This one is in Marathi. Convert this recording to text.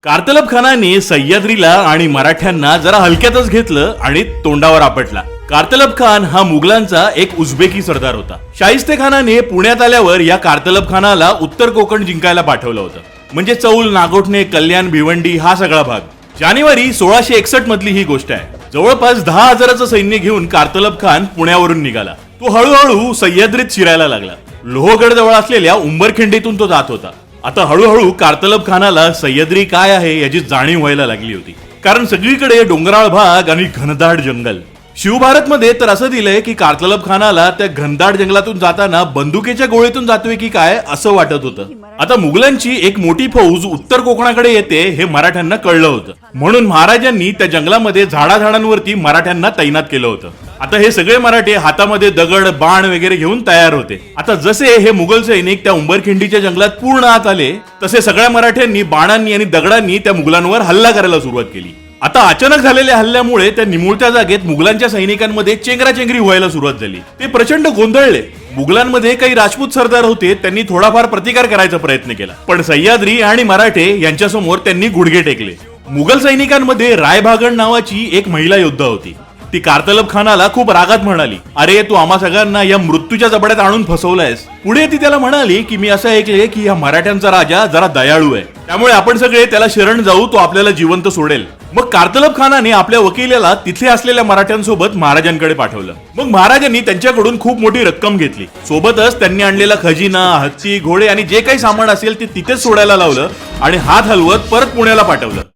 कारतलब खानाने सह्याद्रीला आणि मराठ्यांना जरा हलक्यातच घेतलं आणि तोंडावर आपटला. कारतलब खान हा मुघलांचा एक उझबेकी सरदार होता. शाहिस्ते खानाने पुण्यात आल्यावर या कारतलब खानाला उत्तर कोकण जिंकायला पाठवलं होतं. म्हणजे चौल, नागोठणे, कल्याण, भिवंडी हा सगळा भाग. जानेवारी 1661 मधली ही गोष्ट आहे. जवळपास 10,000चं सैन्य घेऊन कारतलब खान पुण्यावरून निघाला. तो हळूहळू सह्याद्रीत शिरायला लागला. लोहगड जवळ असलेल्या उंबरखिंडीतून तो जात होता. आता हळूहळू कारतलब खानाला सह्याद्री काय आहे याची जाणीव व्हायला लागली होती. कारण सगळीकडे डोंगराळ भाग आणि घनदाट जंगल. शिवभारत मध्ये तर असं दिलंय की कारतलब खानाला त्या घनदाट जंगलातून जाताना बंदुकीच्या गोळीतून जातोय की काय असं वाटत होतं. आता मुघलांची एक मोठी फौज उत्तर कोकणाकडे येते हे मराठ्यांना कळलं होतं. म्हणून महाराजांनी त्या जंगलामध्ये झाडाझाडांवरती मराठ्यांना तैनात केलं होतं. आता हे सगळे मराठे हातामध्ये दगड, बाण वगैरे घेऊन तयार होते. आता जसे हे मुघल सैनिक त्या उंबरखिंडीच्या जंगलात पूर्ण आत आले तसे सगळ्या मराठ्यांनी बाणांनी आणि दगडांनी त्या मुघलांवर हल्ला करायला सुरुवात केली. आता अचानक झालेल्या हल्ल्यामुळे त्या निमुळत्या जागेत मुघलांच्या सैनिकांमध्ये चेंगराचेंगरी व्हायला सुरुवात झाली. ते प्रचंड गोंधळले. मुघलांमध्ये काही राजपूत सरदार होते, त्यांनी थोडाफार प्रतिकार करायचा प्रयत्न केला, पण सह्याद्री आणि मराठे यांच्यासमोर त्यांनी गुडघे टेकले. मुघल सैनिकांमध्ये रायभागण नावाची एक महिला योद्धा होती. ती कारतलब खानाला खूप रागात म्हणाली, अरे तू आम्हा सगळ्यांना या मृत्यूच्या जबड्यात आणून फसवलायस. पुढे ती त्याला म्हणाली की मी असं ऐकले की या मराठ्यांचा राजा जरा दयाळू आहे, त्यामुळे आपण सगळे त्याला शरण जाऊ, तो आपल्याला जिवंत सोडेल. मग कारतलब खानाने आपल्या वकिलाला तिथे असलेल्या मराठ्यांसोबत महाराजांकडे पाठवलं. मग महाराजांनी त्यांच्याकडून खूप मोठी रक्कम घेतली. सोबतच त्यांनी आणलेला खजिना, हत्ती, घोडे आणि जे काही सामान असेल ते तिथेच सोडायला लावलं आणि हात हलवत परत पुण्याला पाठवलं.